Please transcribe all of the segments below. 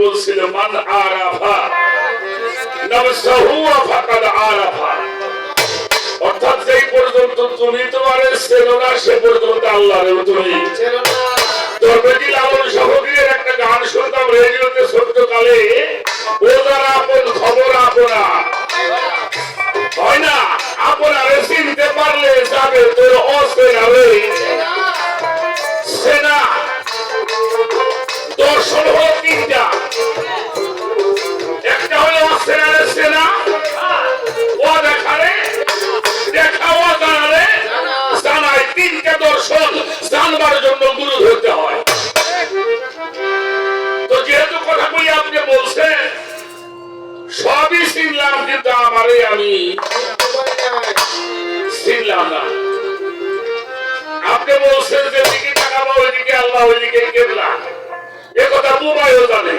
বলছিল মান আরাফা নাফসাহু ফাকাদ আরাফা, অর্থাৎ যেই পর্যন্ত তুমি তোমারে চেনো না সে পর্যন্ত আল্লাহরে তুমি চেনো না। ধর্মজি লালন সহগীর একটা গান শুনতাম রেডিওতে ছোট্টকালে, ও যারা আপন খবর আপনা হয় না, আপনারে চিনতে পারলে যাবে তোর অচেনা রে সেনা। দর্শন হলো তিনটা, একটা হলো অচেনা রে সেনা, ও দেখারে দেখা, ও জানারে জানায়। তিনটা দর্শন জানবার জন্য গুরু ধরতে হয়। তো যেহেতু কথা বলি আপনি বলছেন সবই চিনলাম, কিন্তু আমারে আমি চিনলাম না। আপনি বলছেন যে দিকে তাকাবো ওইদিকে আল্লাহ, ওইদিকে কেবলা, এ কথা বুবাইও জানে,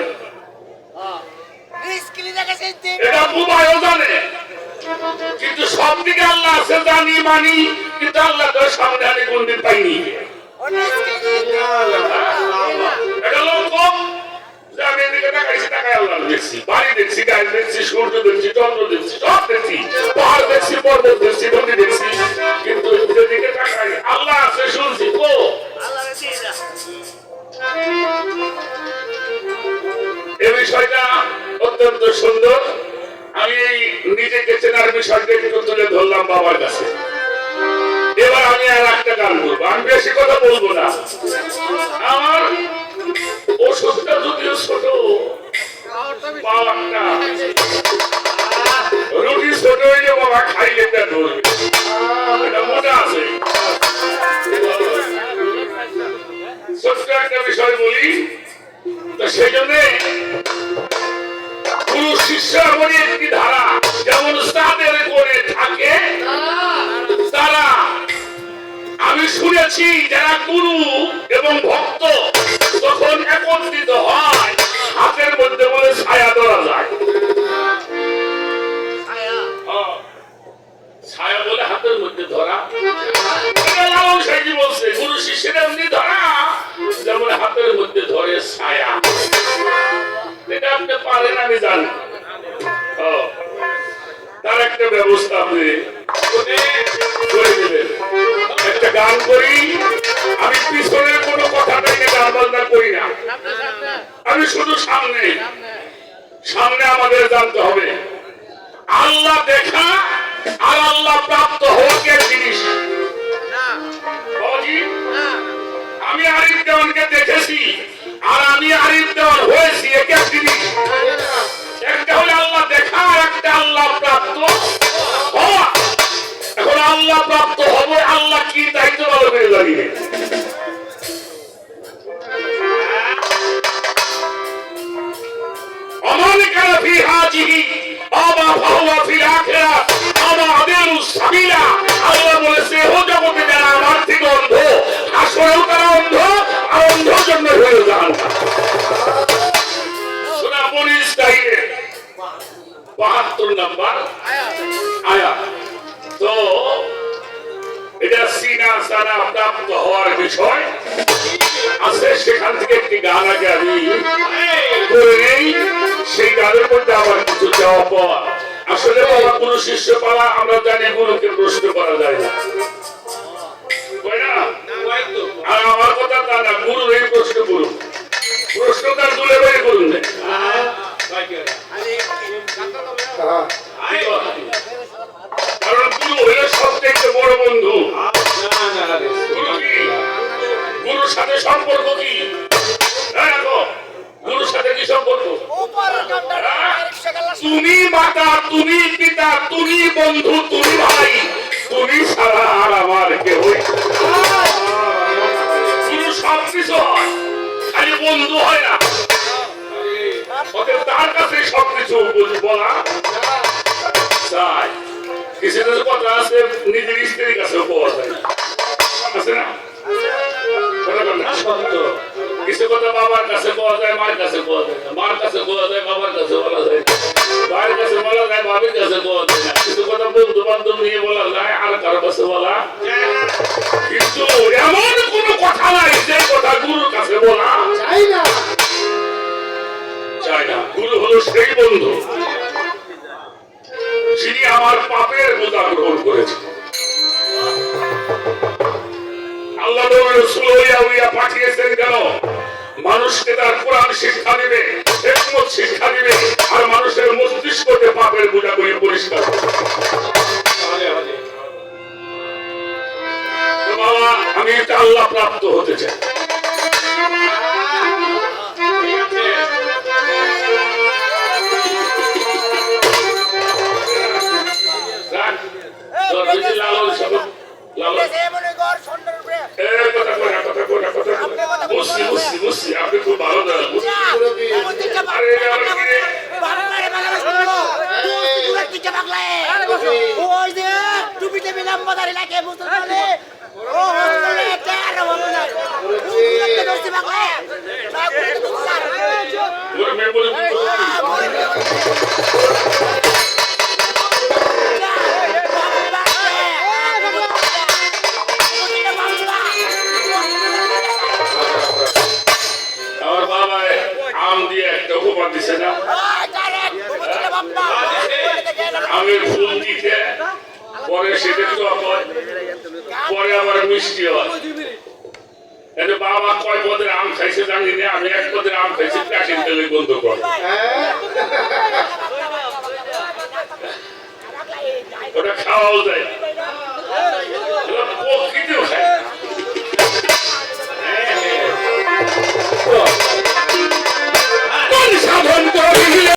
এটা বুবাইও জানে, কিন্তু সব দিকে আল্লাহ আছে জানি মানি, কিন্তু আল্লাহ তো সামনে আনি কোনদিন পাইনি। এটা লোক কম যে আমি এদিকে তাকাইছি, তাকাই আল্লাহ দেখছি, বাড়ি দেখছি, গাছ দেখছি, সূর্য দেখছি, চন্দ্র দেখছি, সব দেখছি, পাহাড় দেখছি, পর্বত দেখছি, নদী দেখছি, কিন্তু যেদিকে তাকাই আল্লাহ আছে শুনছি ও এই বিষয়টা অত্যন্ত সুন্দর। আমি এই নিজেকে চেনার বিষয়টা একটু তুলে ধরলাম বাবার কাছে। এবার আমি আর একটা গান বলবো, আমি বেশি কথা বলবো না। আমার ওষুধটা যদিও ছোট, রুটি ছোট হইলে বাবা খাইলে পেট ধরবে, এটা মনে আছে। ছোট্ট একটা বিষয় বলি, তো সেই জন্য গুরু শিষ্য এমনই একটি ধারা, যেমন তাদের করে থাকে তারা। আমি শুনেছি যারা গুরু এবং ভক্ত তখন একত্রিত হয়, হাতের মধ্যে বলে ছায়া ধরা যায়, ছায়া বলে হাতের মধ্যে ধরা। লালন সাহেবজি বলছে গুরু শিষ্যের এমনি ধরা যেমন হাতের মধ্যে ধরে ছায়া। এটা আপনি পারেন আমি জানি, তার একটা ব্যবস্থা আপনি করে দেবেন। একটা গান করি, আমি পিছনের কোনো কথা থেকে গান বাজনা করি না, আমি শুধু সামনে সামনে আমাদের জানতে হবে আল্লাহ দেখা আর আল্লাহ প্রাপ্ত হওয়া কে জিনিস। আমি আরিফ দেওয়ানকে দেখেছি আর আমি আরিফ দেওয়ান হয়েছি, একে জিনিস। একটা হলে আল্লাহ দেখা আর একটা আল্লাহ প্রাপ্ত হওয়া। এখন আল্লাহ প্রাপ্ত হবে, আল্লাহ কি দায়িত্ব ভালো করে জানিয়ে অমানিকারা ফি হাজিহি আবা ফাহুয়া ফিল আখিরাত আমা আদিলু সাবিলা। আল্লাহ বলেছে ও জগতে যারা আমার থেকে অন্ধ, আসলেও তারা অন্ধ, আর অন্ধর জন্য হয়ে যান। সূরা বনী ইসরাঈলের ৭২ নম্বর আয়াত। তো এটা সিনা সানা প্রাপ্ত হওয়ার বিষয় আছে, সেখান থেকে একটি গান আগে আমি করে নেই, সেই গানের মধ্যে আবার কিছু দেওয়া পাওয়া। আসলে বাবা কোনো শিষ্য পাওয়া আমরা জানি গুরুকে প্রশ্ন করা যায় না, আর আমার কথা তা না, গুরু এই প্রশ্ন করুন, প্রশ্ন তার তুলে বের করুন। কারণ গুরু হইলে সবচেয়ে বড় বন্ধু। গুরু কি? গুরুর সাথে সম্পর্ক কি? গুরুর সাথে কি সম্পর্ক? তুমি মাতা, তুমি পিতা, তুমি বন্ধু, তুমি ভাই, তুমি ছাড়া আর আমার কেউ। গুরু সবকিছু হয়, খালি বন্ধু হয় না। তার কাছে সবকিছু বলা চাই। কিছু কিছু কথা আছে নিজের স্ত্রীর কাছেও পাওয়া যায় না, আছে না? কিছু কথা বাবার কাছে পাওয়া যায়, মার কাছে পাওয়া যায় না, মার কাছে পাওয়া যায়, বাবার কাছে বলা যায় না, ভাইয়ের কাছে বলা যায়, ভাবির কাছে পাওয়া যায় না। কিছু কথা বন্ধু বান্ধব নিয়ে বলা যায়, আর কারো কাছে বলা। কিন্তু এমন কোন কথা নাই যে কথা গুরুর কাছে বলা যায় না। চায় না। গুরু হলো সেই বন্ধু যিনি আমার পাপের বোঝা গ্রহণ করেছে। আল্লাহ রাসূল ওলিয়া পাঠিয়েছেন কেন? মানুষকে তার কোরআন শিক্ষা দিবে, হিকমত শিক্ষা দিবে, আর মানুষের মস্তিষ্ককে পাপের বোঝা করে পরিষ্কার করবে। তো বাবা, আমি এটা আল্লাহ প্রাপ্ত হতে চাই। আপনি খুব ভালো আমার বাবা আম দিয়ে একটা উপহার দিছে না, আমের ফুল দিতে, পরে সেটা টক হয়, পরে আবার মিষ্টি হয়। বাবা কয় পদের আম খাইছে জানি না, আমি এক পদের আম খাইছি, কাশির তেলে বন্ধ কর। ওটা খাওয়াও যায়।